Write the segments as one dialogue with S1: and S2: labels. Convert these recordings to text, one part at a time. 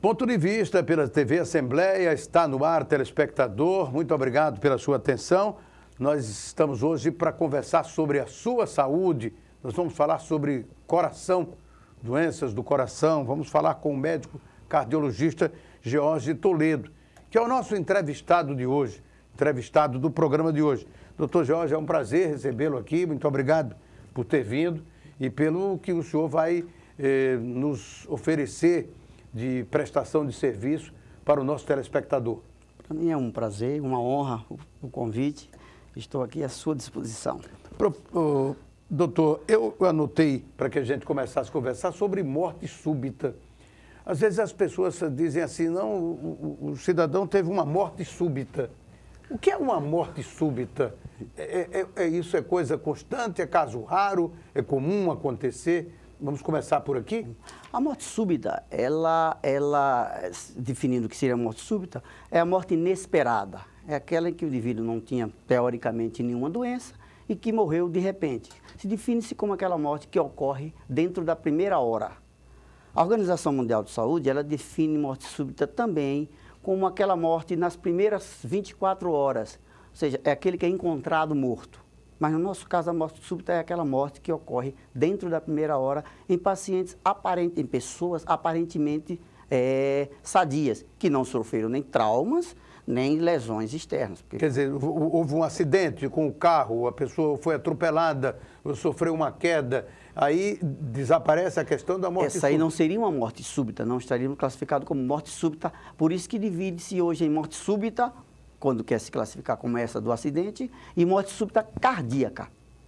S1: Ponto de vista pela TV Assembleia, está no ar, telespectador. Muito obrigado pela sua atenção. Nós estamos hoje para conversar sobre a sua saúde. Nós vamos falar sobre coração, doenças do coração. Vamos falar com o médico cardiologista George Toledo, que é o nosso entrevistado de hoje, entrevistado do programa de hoje. Doutor George, é um prazer recebê-lo aqui. Muito obrigado por ter vindo e pelo que o senhor vai nos oferecer de prestação de serviço para o nosso telespectador.
S2: Para mim é um prazer, uma honra o convite. Estou aqui à sua disposição.
S1: Doutor, eu anotei para que a gente começasse a conversar sobre morte súbita. Às vezes as pessoas dizem assim, não, o cidadão teve uma morte súbita. O que é uma morte súbita? Isso é coisa constante, é caso raro, é comum acontecer? Vamos começar por aqui?
S2: A morte súbita, ela definindo o que seria morte súbita, é a morte inesperada. É aquela em que o indivíduo não tinha, teoricamente, nenhuma doença e que morreu de repente. Se define-se como aquela morte que ocorre dentro da primeira hora. A Organização Mundial de Saúde, ela define morte súbita também como aquela morte nas primeiras 24 horas. Ou seja, é aquele que é encontrado morto. Mas no nosso caso, a morte súbita é aquela morte que ocorre dentro da primeira hora em pacientes, em pessoas aparentemente sadias, que não sofreram nem traumas, nem lesões externas.
S1: Quer dizer, houve um acidente com o carro, a pessoa foi atropelada, sofreu uma queda, aí desaparece a questão da morte súbita.
S2: Essa aí não seria uma morte súbita, não estaríamos classificados como morte súbita, por isso que divide-se hoje em morte súbita, quando quer se classificar como essa do acidente, e morte súbita cardíaca,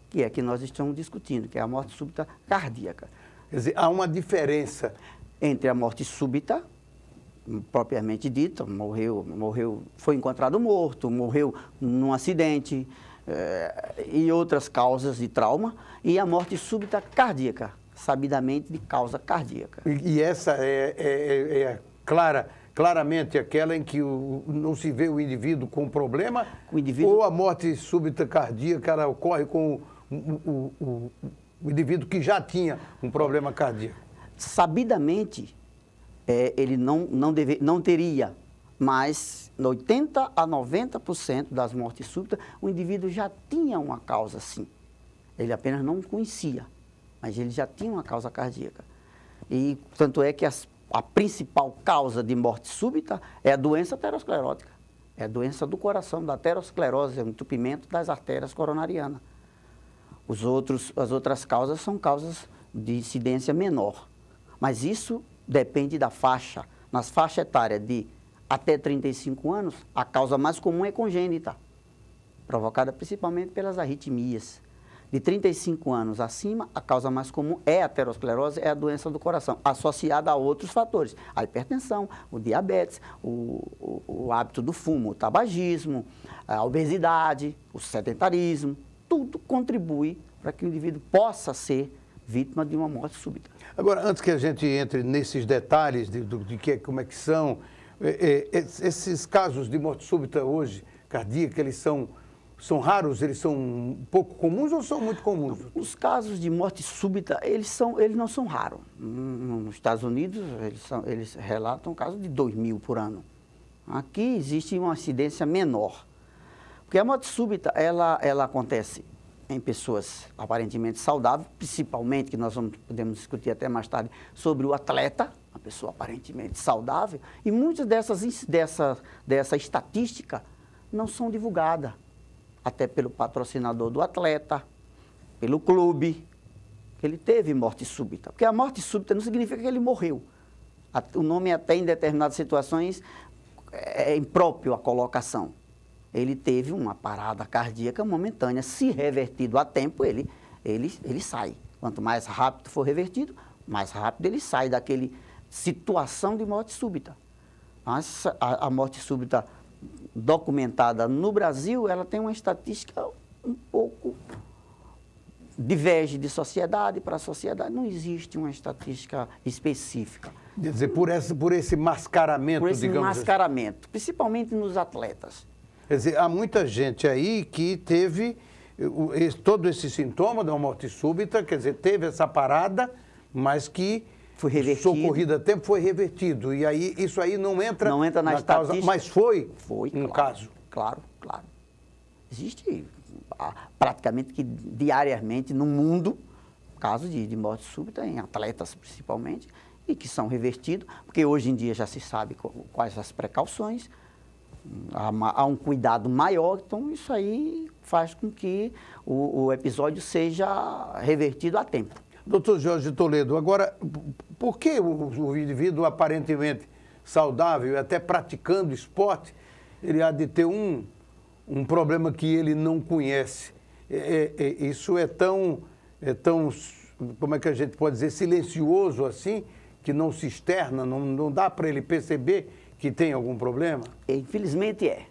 S2: que é a que nós estamos discutindo, que é a morte súbita cardíaca.
S1: Quer dizer, há uma diferença
S2: entre a morte súbita, propriamente dita, foi encontrado morto, morreu num acidente e outras causas de trauma, e a morte súbita cardíaca, sabidamente de causa cardíaca.
S1: E essa é claramente aquela em que não se vê o indivíduo com problema, ou a morte súbita cardíaca ela ocorre com o indivíduo que já tinha um problema cardíaco?
S2: Sabidamente, ele não teria, mas 80% a 90% das mortes súbitas, o indivíduo já tinha uma causa, sim. Ele apenas não conhecia, mas ele já tinha uma causa cardíaca. E tanto é que a principal causa de morte súbita é a doença aterosclerótica. É a doença do coração, da aterosclerose, é o entupimento das artérias coronarianas. As outras causas são causas de incidência menor. Mas isso depende da faixa. Nas faixas etárias de até 35 anos, a causa mais comum é congênita, provocada principalmente pelas arritmias. De 35 anos acima, a causa mais comum é a aterosclerose, é a doença do coração, associada a outros fatores. A hipertensão, o diabetes, o hábito do fumo, o tabagismo, a obesidade, o sedentarismo, tudo contribui para que o indivíduo possa ser vítima de uma morte súbita.
S1: Agora, antes que a gente entre nesses detalhes de como é que são, esses casos de morte súbita hoje, cardíaca, eles são raros, eles são pouco comuns ou são muito comuns?
S2: Os casos de morte súbita, eles não são raros. Nos Estados Unidos, eles relatam casos de 2.000 por ano. Aqui existe uma incidência menor. Porque a morte súbita, ela acontece em pessoas aparentemente saudáveis, principalmente, que nós podemos discutir até mais tarde, sobre o atleta, uma pessoa aparentemente saudável, e muitas dessa estatística não são divulgadas, até pelo patrocinador do atleta, pelo clube, que ele teve morte súbita. Porque a morte súbita não significa que ele morreu. O nome até em determinadas situações é impróprio a colocação. Ele teve uma parada cardíaca momentânea. Se revertido a tempo, ele sai. Quanto mais rápido for revertido, mais rápido ele sai daquele situação de morte súbita. Mas a morte súbita documentada no Brasil, ela tem uma estatística um pouco diverge de sociedade para sociedade. Não existe uma estatística específica.
S1: Quer dizer, por esse mascaramento,
S2: por esse
S1: digamos
S2: mascaramento, assim. Principalmente nos atletas.
S1: Quer dizer, há muita gente aí que teve todo esse sintoma da morte súbita, quer dizer, teve essa parada, mas que
S2: Foi revertido.
S1: socorrido a tempo, foi revertido. E aí, isso aí não entra
S2: na
S1: causa,
S2: estatística.
S1: mas foi
S2: Claro,
S1: caso.
S2: Claro. Existe praticamente que diariamente no mundo casos de morte súbita, em atletas principalmente, e que são revertidos, porque hoje em dia já se sabe quais as precauções, há um cuidado maior, então isso aí faz com que o episódio seja revertido a tempo.
S1: Doutor Jorge Toledo, agora, por que o indivíduo aparentemente saudável e até praticando esporte, ele há de ter um problema que ele não conhece? Isso é tão, como é que a gente pode dizer, silencioso assim, que não se externa, não dá para ele perceber que tem algum problema?
S2: Infelizmente é.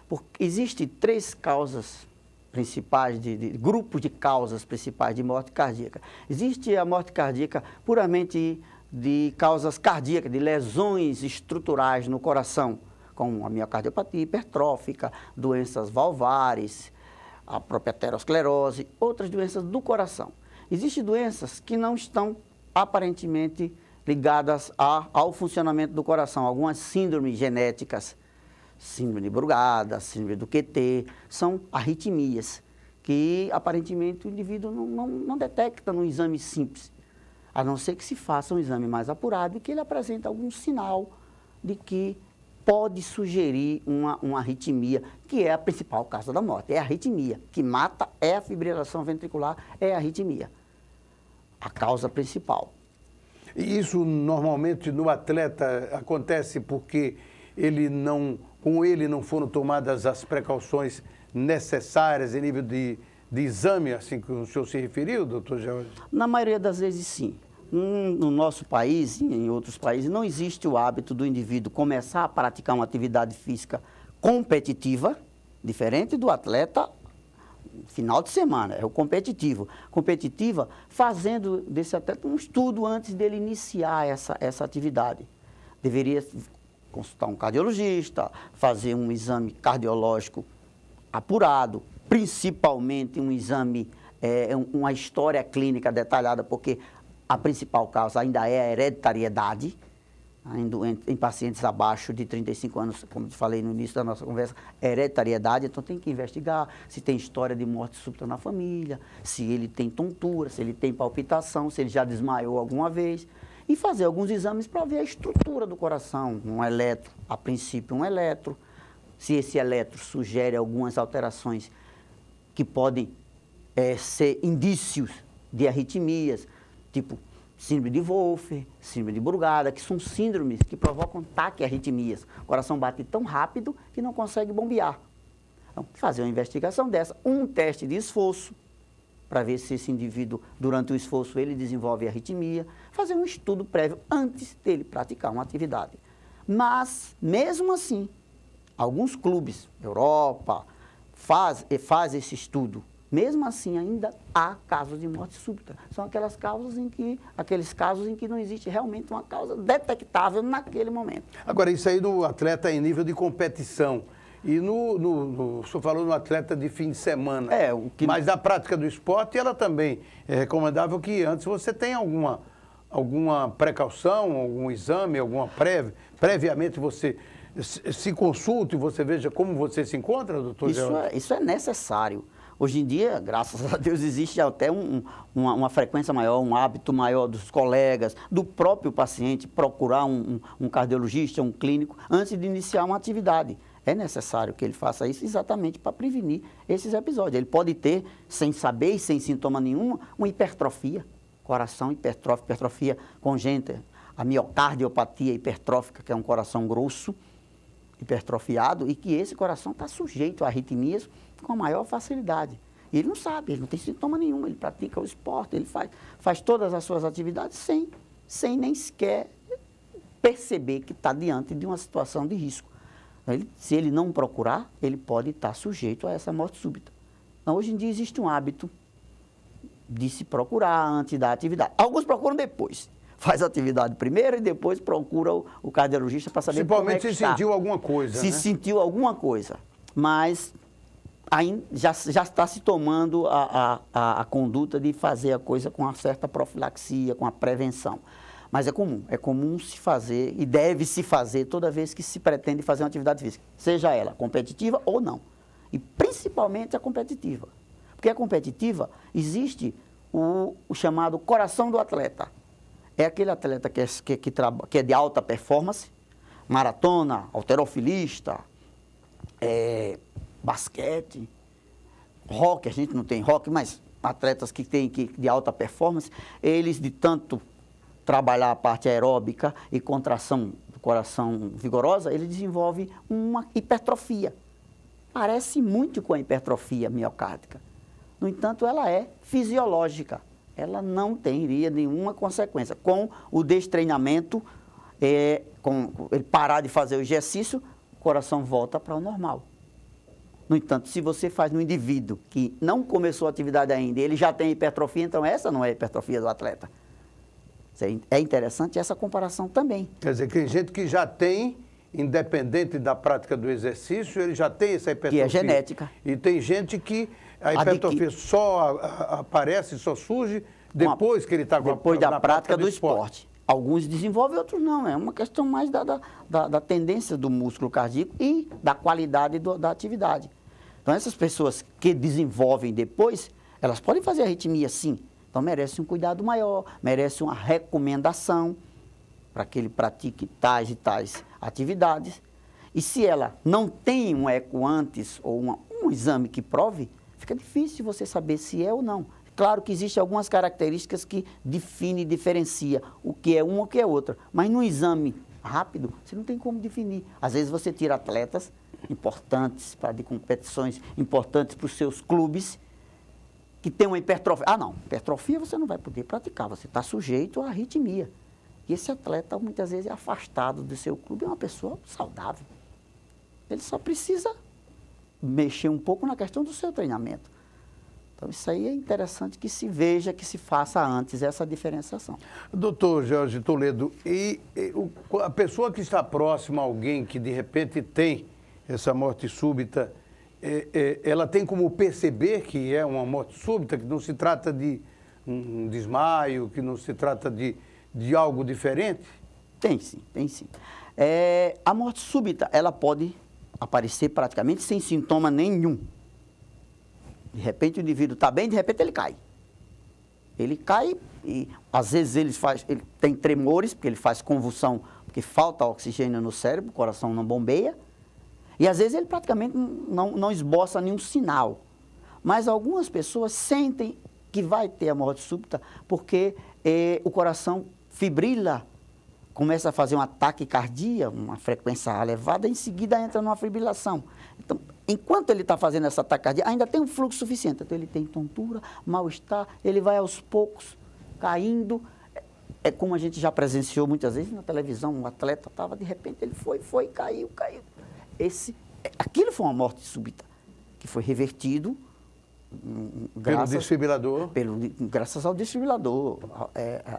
S2: Porque existem 3 causas principais, grupos de causas principais de morte cardíaca. Existe a morte cardíaca puramente de causas cardíacas, de lesões estruturais no coração, como a miocardiopatia hipertrófica, doenças valvares, a própria aterosclerose, outras doenças do coração. Existem doenças que não estão aparentemente ligadas ao funcionamento do coração, algumas síndromes genéticas, síndrome de Brugada, síndrome do QT, são arritmias, que aparentemente o indivíduo não detecta num exame simples, a não ser que se faça um exame mais apurado e que ele apresente algum sinal de que pode sugerir uma arritmia, que é a principal causa da morte, é a arritmia, que mata é a fibrilação ventricular, é a arritmia, a causa principal.
S1: E isso normalmente no atleta acontece porque com ele não foram tomadas as precauções necessárias em nível de exame, assim que o senhor se referiu, doutor Jorge?
S2: Na maioria das vezes, sim. No nosso país e em outros países, não existe o hábito do indivíduo começar a praticar uma atividade física competitiva, diferente do atleta final de semana, é o competitivo. Competitiva, fazendo desse atleta um estudo antes dele iniciar essa atividade. Deveria consultar um cardiologista, fazer um exame cardiológico apurado, principalmente um exame, uma história clínica detalhada, porque a principal causa ainda é a hereditariedade, em pacientes abaixo de 35 anos, como eu falei no início da nossa conversa, hereditariedade, então tem que investigar se tem história de morte súbita na família, se ele tem tontura, se ele tem palpitação, se ele já desmaiou alguma vez, e fazer alguns exames para ver a estrutura do coração, um eletro, a princípio um eletro, se esse eletro sugere algumas alterações que podem ser indícios de arritmias, tipo síndrome de Wolff, síndrome de Brugada, que são síndromes que provocam taquiarritmias. O coração bate tão rápido que não consegue bombear. Então, fazer uma investigação dessa, um teste de esforço, para ver se esse indivíduo, durante o esforço, ele desenvolve arritmia, fazer um estudo prévio antes dele praticar uma atividade. Mas, mesmo assim, alguns clubes, Europa, faz esse estudo. Mesmo assim, ainda há casos de morte súbita. São aqueles casos em que não existe realmente uma causa detectável naquele momento.
S1: Agora, isso aí do atleta em nível de competição. E o senhor falou no atleta de fim de semana. Mas na prática do esporte, ela também é recomendável que antes você tenha alguma precaução, algum exame, alguma previamente você se consulte e você veja como você se encontra, doutor?
S2: Isso é necessário. Hoje em dia, graças a Deus, existe até uma frequência maior, um hábito maior dos colegas, do próprio paciente, procurar um cardiologista, um clínico, antes de iniciar uma atividade. É necessário que ele faça isso exatamente para prevenir esses episódios. Ele pode ter, sem saber e sem sintoma nenhum, uma hipertrofia, coração hipertrófico, hipertrofia congênita, a miocardiopatia hipertrófica, que é um coração grosso, hipertrofiado, e que esse coração está sujeito a arritmias com a maior facilidade. E ele não sabe, ele não tem sintoma nenhum, ele pratica o esporte, ele faz todas as suas atividades sem nem sequer perceber que está diante de uma situação de risco. Se ele não procurar, ele pode estar sujeito a essa morte súbita. Então, hoje em dia existe um hábito de se procurar antes da atividade. Alguns procuram depois. Faz a atividade primeiro e depois procura o cardiologista para saber como é que está.
S1: Principalmente se sentiu alguma coisa,
S2: Se sentiu alguma coisa. Mas ainda já está se tomando a conduta de fazer a coisa com uma certa profilaxia, com a prevenção. Mas é comum se fazer e deve se fazer toda vez que se pretende fazer uma atividade física, seja ela competitiva ou não. E principalmente a competitiva. Porque a competitiva existe o chamado coração do atleta. É aquele atleta que é de alta performance, maratona, halterofilista, basquete, rock, a gente não tem rock, mas atletas que têm de alta performance, eles de tanto trabalhar a parte aeróbica e contração do coração vigorosa, ele desenvolve uma hipertrofia. Parece muito com a hipertrofia miocárdica. No entanto, ela é fisiológica. Ela não teria nenhuma consequência. Com o destreinamento, com ele parar de fazer o exercício, o coração volta para o normal. No entanto, se você faz no indivíduo que não começou a atividade ainda e ele já tem hipertrofia, então essa não é a hipertrofia do atleta. É interessante essa comparação também.
S1: Quer dizer, tem gente que já tem, independente da prática do exercício, ele já tem essa hipertrofia.
S2: Que é genética.
S1: E tem gente que a hipertrofia só aparece, só surge depois que ele está com
S2: depois da prática do esporte. Alguns desenvolvem, outros não. É uma questão mais da tendência do músculo cardíaco e da qualidade da atividade. Então, essas pessoas que desenvolvem depois, elas podem fazer arritmia sim. Então, merece um cuidado maior, merece uma recomendação para que ele pratique tais e tais atividades. E se ela não tem um eco antes ou um exame que prove, fica difícil você saber se é ou não. Claro que existem algumas características que definem e diferenciam o que é uma e o que é outra. Mas no exame rápido, você não tem como definir. Às vezes você tira atletas importantes de competições importantes para os seus clubes, que tem uma hipertrofia. Ah, não, hipertrofia você não vai poder praticar, você está sujeito à arritmia. E esse atleta, muitas vezes, é afastado do seu clube, é uma pessoa saudável. Ele só precisa mexer um pouco na questão do seu treinamento. Então, isso aí é interessante que se veja, que se faça antes essa diferenciação.
S1: Doutor Jorge Toledo, a pessoa que está próxima a alguém que, de repente, tem essa morte súbita, ela tem como perceber que é uma morte súbita, que não se trata de um desmaio, que não se trata de algo diferente?
S2: Tem sim, tem sim. A morte súbita, ela pode aparecer praticamente sem sintoma nenhum. De repente o indivíduo está bem, de repente ele cai. Ele cai e às vezes ele tem tremores, porque ele faz convulsão, porque falta oxigênio no cérebro, o coração não bombeia. E às vezes ele praticamente não esboça nenhum sinal. Mas algumas pessoas sentem que vai ter a morte súbita porque o coração fibrila, começa a fazer um ataque cardíaco, uma frequência elevada, em seguida entra numa fibrilação. Então, enquanto ele está fazendo essa ataque cardíaco, ainda tem um fluxo suficiente. Então, ele tem tontura, mal-estar, ele vai aos poucos caindo. É como a gente já presenciou muitas vezes na televisão, um atleta estava, de repente ele foi, caiu. Aquilo foi uma morte súbita, que foi revertido
S1: pelo desfibrilador.
S2: Graças ao desfibrilador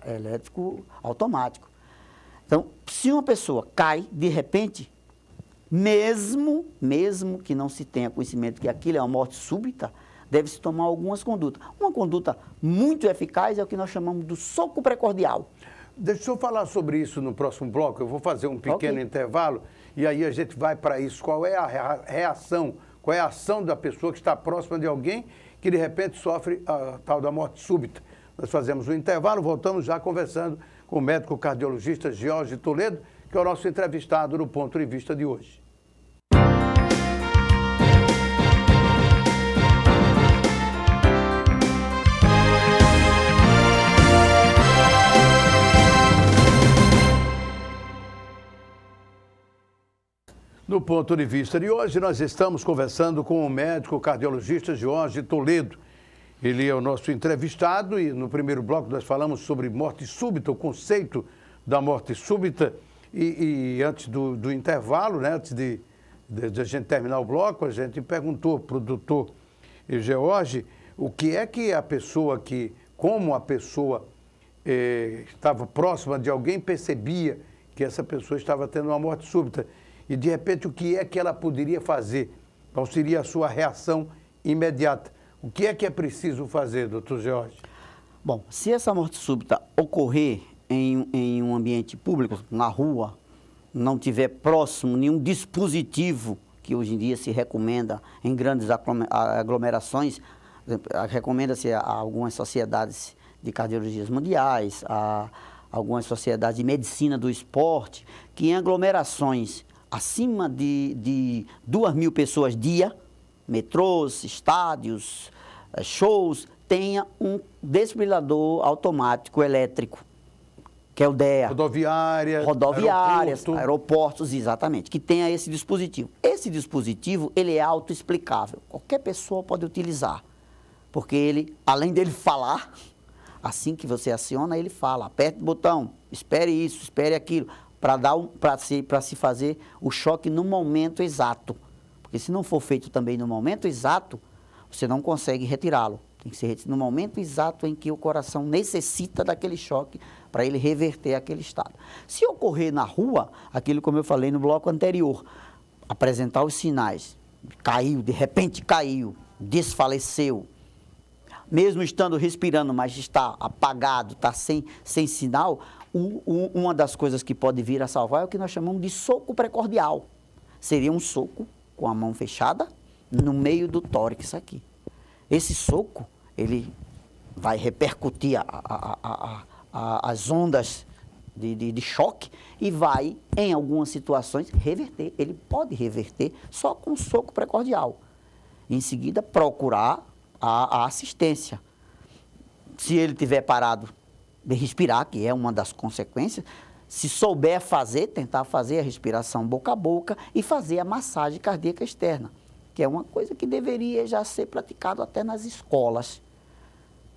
S2: elétrico automático. Então, se uma pessoa cai, de repente, mesmo que não se tenha conhecimento que aquilo é uma morte súbita, deve-se tomar algumas condutas. Uma conduta muito eficaz é o que nós chamamos do soco precordial.
S1: Deixa eu falar sobre isso no próximo bloco. Eu vou fazer um pequeno intervalo e aí a gente vai para isso. Qual é a reação, qual é a ação da pessoa que está próxima de alguém que de repente sofre a tal da morte súbita? Nós fazemos um intervalo, voltamos já conversando com o médico cardiologista Jorge Toledo, que é o nosso entrevistado no Ponto de Vista de hoje. No Ponto de Vista de hoje, nós estamos conversando com o médico cardiologista Jorge Toledo. Ele é o nosso entrevistado e no primeiro bloco nós falamos sobre morte súbita, o conceito da morte súbita. E antes do intervalo, né, antes de a gente terminar o bloco, a gente perguntou para o doutor Jorge o que é que a pessoa como a pessoa estava próxima de alguém, percebia que essa pessoa estava tendo uma morte súbita. E, de repente, o que é que ela poderia fazer? Qual seria a sua reação imediata? O que é preciso fazer, doutor Jorge?
S2: Bom, se essa morte súbita ocorrer em um ambiente público, na rua, não tiver próximo nenhum dispositivo que hoje em dia se recomenda em grandes aglomerações, recomenda-se a algumas sociedades de cardiologias mundiais, a algumas sociedades de medicina do esporte, que em aglomerações acima de 2.000 pessoas dia, metrôs, estádios, shows, tenha um desfibrilador automático elétrico, que é o DEA. Rodoviárias, aeroportos, exatamente, que tenha esse dispositivo. Esse dispositivo, ele é autoexplicável. Qualquer pessoa pode utilizar, porque ele, além dele falar, assim que você aciona, ele fala, aperte o botão, espere isso, espere aquilo, para se fazer o choque no momento exato. Porque se não for feito também no momento exato, você não consegue retirá-lo. Tem que ser no momento exato em que o coração necessita daquele choque para ele reverter aquele estado. Se ocorrer na rua, aquilo como eu falei no bloco anterior, apresentar os sinais, caiu, de repente caiu, desfaleceu, mesmo estando respirando, mas está apagado, está sem sinal, uma das coisas que pode vir a salvar é o que nós chamamos de soco precordial. Seria um soco com a mão fechada no meio do tórax aqui. Esse soco, ele vai repercutir as ondas de choque e vai, em algumas situações, reverter. Ele pode reverter só com soco precordial. Em seguida, procurar a assistência. Se ele tiver parado de respirar, que é uma das consequências, se souber fazer, tentar fazer a respiração boca a boca e fazer a massagem cardíaca externa, que é uma coisa que deveria já ser praticado até nas escolas.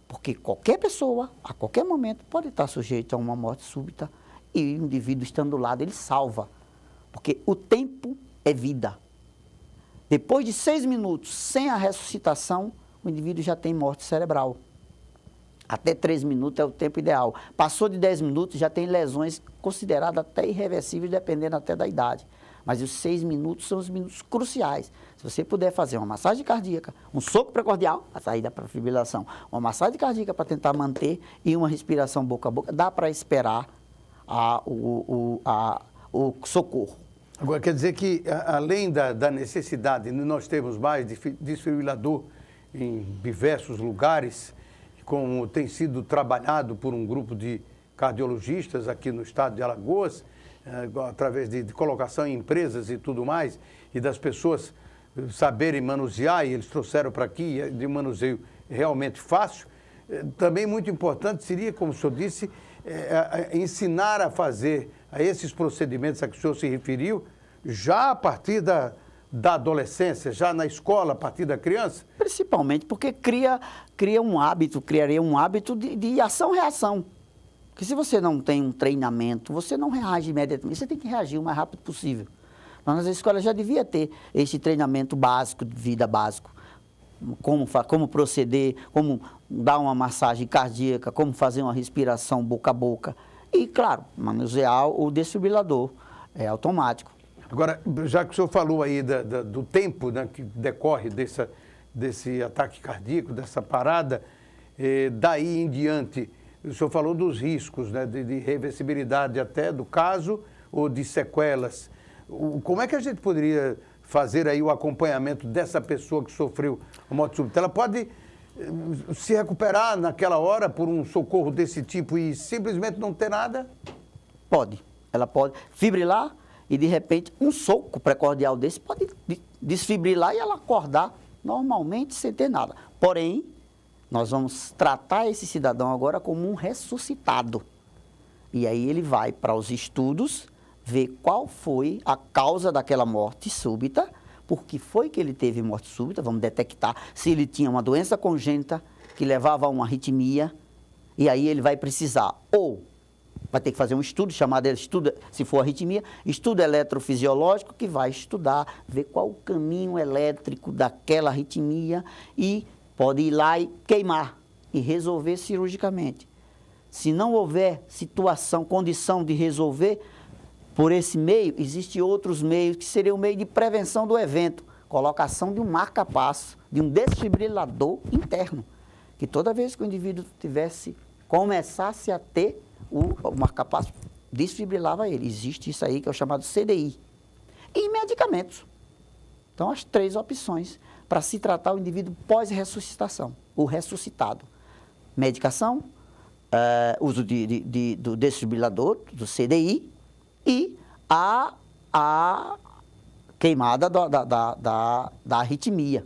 S2: Porque qualquer pessoa, a qualquer momento, pode estar sujeito a uma morte súbita e o indivíduo estando do lado, ele salva. Porque o tempo é vida. Depois de 6 minutos sem a ressuscitação, o indivíduo já tem morte cerebral. Até 3 minutos é o tempo ideal. Passou de 10 minutos, já tem lesões consideradas até irreversíveis, dependendo até da idade. Mas os 6 minutos são os minutos cruciais. Se você puder fazer uma massagem cardíaca, um soco precordial, a saída para a fibrilação, uma massagem cardíaca para tentar manter e uma respiração boca a boca, dá para esperar o socorro.
S1: Agora, quer dizer que, além da necessidade de nós termos mais desfibrilador em diversos lugares, como tem sido trabalhado por um grupo de cardiologistas aqui no estado de Alagoas, através de colocação em empresas e tudo mais, e das pessoas saberem manusear, e eles trouxeram para aqui de manuseio realmente fácil, também muito importante seria, como o senhor disse, ensinar a fazer a esses procedimentos a que o senhor se referiu, já a partir da adolescência, já na escola, a partir da criança?
S2: Principalmente porque criaria um hábito de ação-reação. Porque se você não tem um treinamento, você não reage imediatamente, você tem que reagir o mais rápido possível. Mas nas escolas já devia ter esse treinamento básico, de vida básico. Como proceder, como dar uma massagem cardíaca, como fazer uma respiração boca a boca. E, claro, manusear o desfibrilador automático.
S1: Agora, já que o senhor falou aí do tempo, né, que decorre desse ataque cardíaco, dessa parada, daí em diante, o senhor falou dos riscos, né, de reversibilidade até do caso ou de sequelas. Como é que a gente poderia fazer aí o acompanhamento dessa pessoa que sofreu a morte súbita? Ela pode se recuperar naquela hora por um socorro desse tipo e simplesmente não ter nada?
S2: Pode. Ela pode fibrilar e, de repente, um soco precordial desse pode desfibrilar e ela acordar normalmente sem ter nada. Porém, nós vamos tratar esse cidadão agora como um ressuscitado. E aí ele vai para os estudos, ver qual foi a causa daquela morte súbita, por que foi que ele teve morte súbita, vamos detectar se ele tinha uma doença congênita que levava a uma arritmia, e aí ele vai precisar, ou vai ter que fazer um estudo, chamado estudo, se for arritmia, estudo eletrofisiológico, que vai estudar, ver qual o caminho elétrico daquela arritmia e pode ir lá e queimar e resolver cirurgicamente. Se não houver condição de resolver por esse meio, existem outros meios que seriam o meio de prevenção do evento, colocação de um marca-passo, de um desfibrilador interno, que toda vez que o indivíduo começasse a ter o marca-passo desfibrilava ele. Existe isso aí que é o chamado CDI. E medicamentos. Então, as 3 opções para se tratar o indivíduo pós-ressuscitação, o ressuscitado. Medicação, uso do desfibrilador, do CDI, e a queimada da arritmia,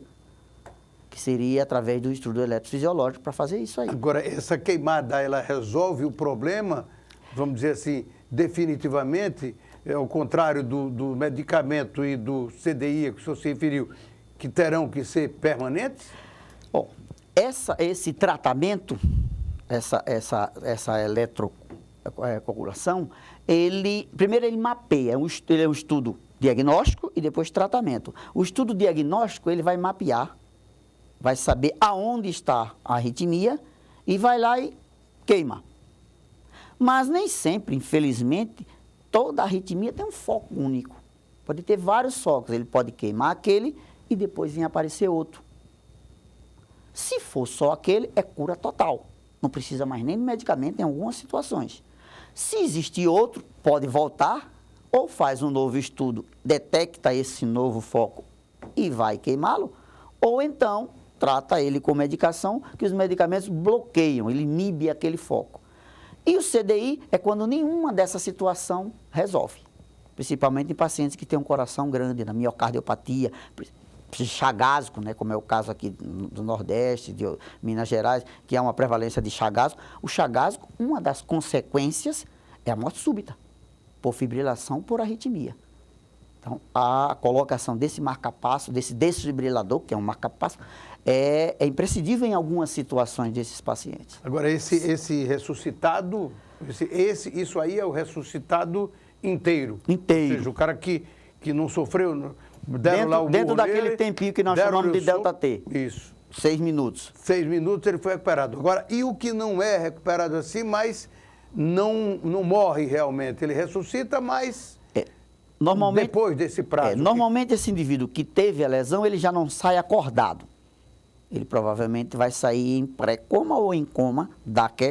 S2: que seria através do estudo eletrofisiológico para fazer isso aí.
S1: Agora, essa queimada, ela resolve o problema, vamos dizer assim, definitivamente, ao contrário do medicamento e do CDI que o senhor se referiu, que terão que ser permanentes? Bom,
S2: esse tratamento, essa eletrocoagulação, primeiro ele mapeia, ele é um estudo diagnóstico e depois tratamento. O estudo diagnóstico, ele vai mapear, vai saber aonde está a arritmia e vai lá e queima. Mas nem sempre, infelizmente, toda arritmia tem um foco único. Pode ter vários focos, ele pode queimar aquele e depois vir aparecer outro. Se for só aquele, é cura total. Não precisa mais nem de medicamento em algumas situações. Se existir outro, pode voltar ou faz um novo estudo, detecta esse novo foco e vai queimá-lo, ou então trata ele com medicação, que os medicamentos bloqueiam, ele inibe aquele foco. E o CDI é quando nenhuma dessa situação resolve, principalmente em pacientes que têm um coração grande, na miocardiopatia, chagasco, né, como é o caso aqui do Nordeste, de Minas Gerais, que há uma prevalência de chagasco. O chagasco, uma das consequências é a morte súbita, por fibrilação por arritmia. Então, a colocação desse marca-passo, desse desfibrilador, que é um marca-passo, é imprescindível em algumas situações desses pacientes.
S1: Agora, esse ressuscitado, isso aí é o ressuscitado inteiro.
S2: Inteiro.
S1: Ou seja, o cara que não sofreu, deram lá o
S2: dentro daquele tempinho que nós chamamos de delta T.
S1: Isso.
S2: 6 minutos.
S1: 6 minutos ele foi recuperado. Agora, e o que não é recuperado assim, mas não morre realmente? Ele ressuscita, mas
S2: normalmente,
S1: depois desse prazo.
S2: Normalmente esse indivíduo que teve a lesão, ele já não sai acordado. Ele provavelmente vai sair em pré-coma ou em coma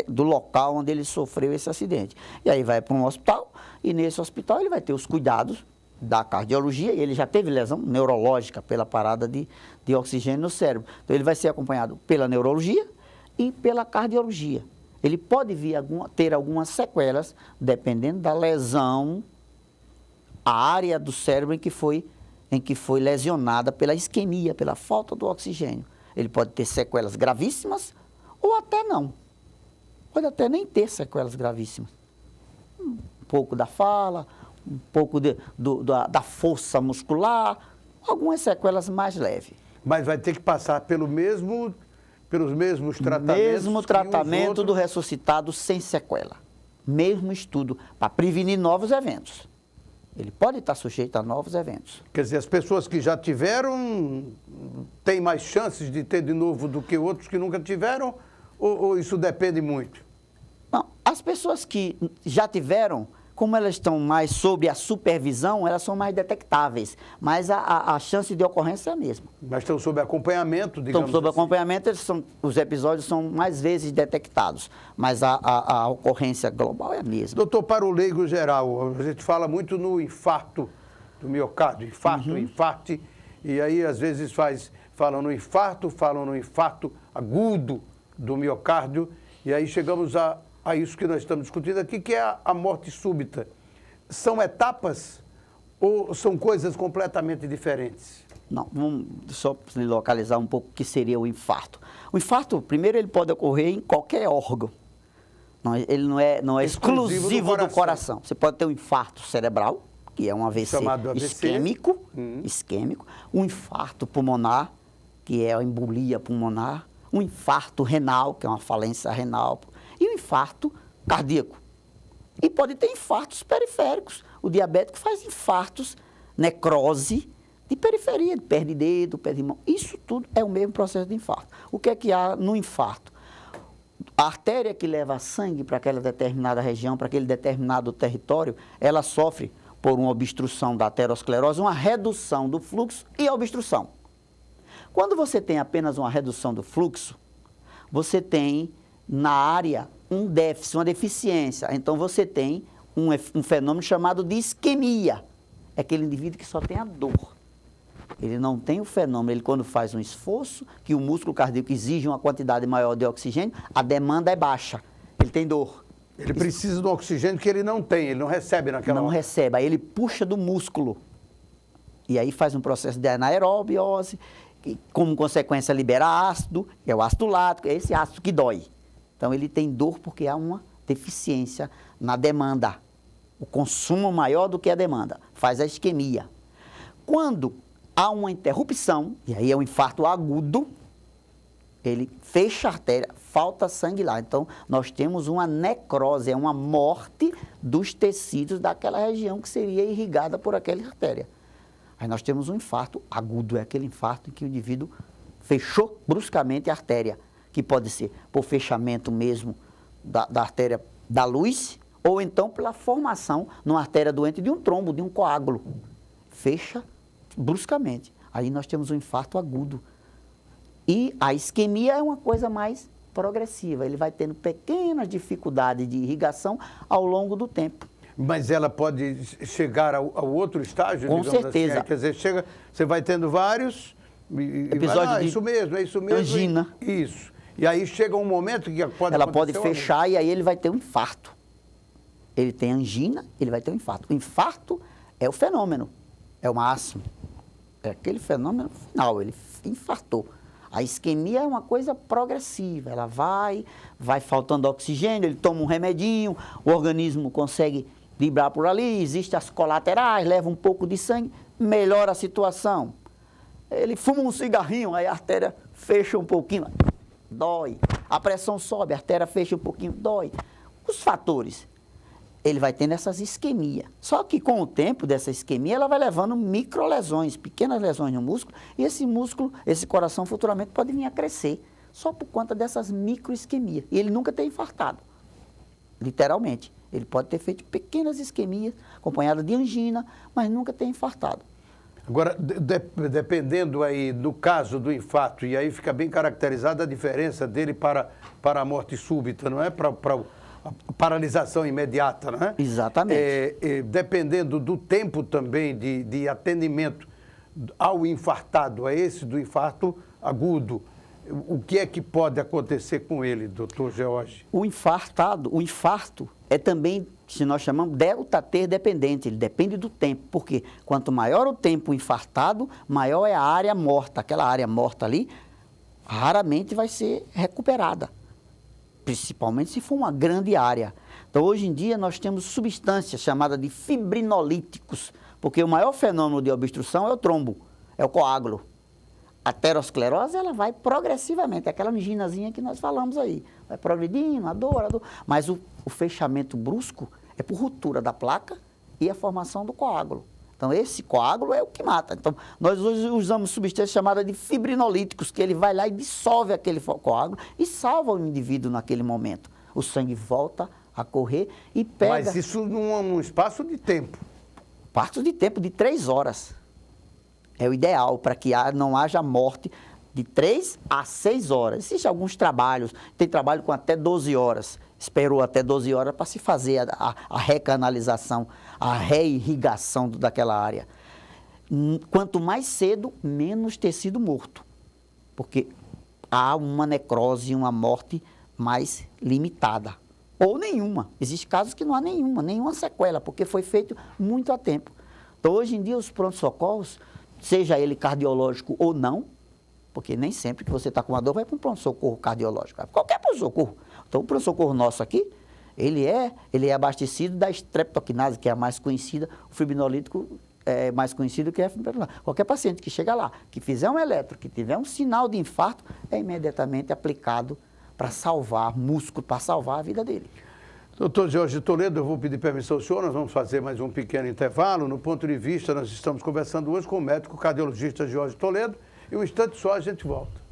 S2: do local onde ele sofreu esse acidente. E aí vai para um hospital, e nesse hospital ele vai ter os cuidados da cardiologia, e ele já teve lesão neurológica pela parada de oxigênio no cérebro. Então ele vai ser acompanhado pela neurologia e pela cardiologia. Ele pode ter algumas sequelas, dependendo da lesão, a área do cérebro em que foi lesionada pela isquemia, pela falta do oxigênio. Ele pode ter sequelas gravíssimas ou até não. Pode até nem ter sequelas gravíssimas. Um pouco da fala, um pouco da força muscular, algumas sequelas mais leves.
S1: Mas vai ter que passar pelos mesmos tratamentos.
S2: Mesmo tratamento do ressuscitado sem sequela. Mesmo estudo, para prevenir novos eventos. Ele pode estar sujeito a novos eventos.
S1: Quer dizer, as pessoas que já tiveram têm mais chances de ter de novo do que outros que nunca tiveram? Ou isso depende muito?
S2: Não, as pessoas que já tiveram, como elas estão mais sob a supervisão, elas são mais detectáveis, mas a chance de ocorrência é a mesma.
S1: Mas estão sob acompanhamento, digamos
S2: Estão sob
S1: assim.
S2: acompanhamento, os episódios são mais vezes detectados, mas a ocorrência global é a mesma.
S1: Doutor, para o leigo geral, a gente fala muito no infarto do miocárdio, infarto, e aí às vezes falam no infarto agudo do miocárdio, e aí chegamos a isso que nós estamos discutindo aqui, que é a morte súbita. São etapas ou são coisas completamente diferentes?
S2: Não, vamos só localizar um pouco o que seria o infarto. O infarto, primeiro, ele pode ocorrer em qualquer órgão. Ele não é exclusivo do coração. Você pode ter um infarto cerebral, que é um AVC isquêmico, um infarto pulmonar, que é a embolia pulmonar, um infarto renal, que é uma falência renal, e um infarto cardíaco. E pode ter infartos periféricos. O diabético faz infartos, necrose de periferia, perde dedo, perde mão. Isso tudo é o mesmo processo de infarto. O que é que há no infarto? A artéria que leva sangue para aquela determinada região, para aquele determinado território, ela sofre por uma obstrução da aterosclerose, uma redução do fluxo e a obstrução. Quando você tem apenas uma redução do fluxo, você tem na área um déficit, uma deficiência. Então, você tem um fenômeno chamado de isquemia. É aquele indivíduo que só tem a dor. Ele não tem o fenômeno, ele quando faz um esforço, que o músculo cardíaco exige uma quantidade maior de oxigênio, a demanda é baixa, ele tem dor.
S1: Ele precisa do oxigênio que ele não tem, ele não recebe naquela hora.
S2: Não recebe, aí ele puxa do músculo. E aí faz um processo de anaerobiose, que como consequência libera ácido, que é o ácido lático, é esse ácido que dói. Então ele tem dor porque há uma deficiência na demanda. O consumo maior do que a demanda, faz a isquemia. Quando há uma interrupção, e aí é um infarto agudo, ele fecha a artéria, falta sangue lá. Então, nós temos uma necrose, é uma morte dos tecidos daquela região que seria irrigada por aquela artéria. Aí nós temos um infarto agudo, é aquele infarto em que o indivíduo fechou bruscamente a artéria, que pode ser por fechamento mesmo da artéria da luz, ou então pela formação numa artéria doente de um trombo, de um coágulo. Fecha bruscamente. Aí nós temos um infarto agudo. E a isquemia é uma coisa mais progressiva. Ele vai tendo pequenas dificuldades de irrigação ao longo do tempo.
S1: Mas ela pode chegar ao outro estágio?
S2: Com certeza.
S1: Assim. Quer dizer, você vai tendo vários...
S2: episódios de
S1: isso mesmo, é isso mesmo.
S2: Angina.
S1: Isso. E aí chega um momento que
S2: ela pode fechar e aí ele vai ter um infarto. Ele tem angina, ele vai ter um infarto. O infarto é o fenômeno, é o máximo. É aquele fenômeno final, ele infartou. A isquemia é uma coisa progressiva, ela vai faltando oxigênio, ele toma um remedinho, o organismo consegue vibrar por ali, existem as colaterais, leva um pouco de sangue, melhora a situação. Ele fuma um cigarrinho, aí a artéria fecha um pouquinho, dói. A pressão sobe, a artéria fecha um pouquinho, dói. Os fatores, ele vai tendo essas isquemias. Só que com o tempo dessa isquemia, ela vai levando microlesões, pequenas lesões no músculo, e esse músculo, esse coração futuramente pode vir a crescer, só por conta dessas microisquemias. E ele nunca tem infartado, literalmente. Ele pode ter feito pequenas isquemias, acompanhadas de angina, mas nunca tem infartado.
S1: Agora, dependendo aí do caso do infarto, e aí fica bem caracterizada a diferença dele para a morte súbita, não é? Para a paralisação imediata, não é?
S2: Exatamente.
S1: Dependendo do tempo também de atendimento ao infartado, a esse do infarto agudo, o que é que pode acontecer com ele, doutor George?
S2: O infarto é também, se nós chamamos, delta-T dependente, ele depende do tempo, porque quanto maior o tempo infartado, maior é a área morta. Aquela área morta ali, raramente vai ser recuperada, principalmente se for uma grande área. Então, hoje em dia, nós temos substâncias chamadas de fibrinolíticos, porque o maior fenômeno de obstrução é o trombo, é o coágulo. A aterosclerose, ela vai progressivamente, aquela anginazinha que nós falamos aí. Vai progredindo, a dor. Mas o fechamento brusco é por ruptura da placa e a formação do coágulo. Então, esse coágulo é o que mata. Então, nós hoje usamos substâncias chamadas de fibrinolíticos, que ele vai lá e dissolve aquele coágulo e salva o indivíduo naquele momento. O sangue volta a correr e pega...
S1: Mas isso num espaço de tempo.
S2: Espaço de tempo de 3 horas. É o ideal para que não haja morte de 3 a 6 horas. Existem alguns trabalhos, tem trabalho com até 12 horas. Esperou até 12 horas para se fazer a recanalização, a reirrigação daquela área. Quanto mais cedo, menos tecido morto. Porque há uma necrose, uma morte mais limitada. Ou nenhuma. Existem casos que não há nenhuma sequela, porque foi feito muito a tempo. Então, hoje em dia, os pronto-socorros, seja ele cardiológico ou não, porque nem sempre que você está com uma dor vai para um pronto-socorro cardiológico, qualquer pronto-socorro. Então, o pronto-socorro nosso aqui, ele é abastecido da streptokinase, que é a mais conhecida, o fibrinolítico é mais conhecido que é a fibrinolítico. Qualquer paciente que chega lá, que fizer um eletro, que tiver um sinal de infarto, é imediatamente aplicado para salvar músculo, para salvar a vida dele.
S1: Doutor Jorge Toledo, eu vou pedir permissão ao senhor, nós vamos fazer mais um pequeno intervalo. No ponto de vista, nós estamos conversando hoje com o médico cardiologista Jorge Toledo, e um instante só a gente volta.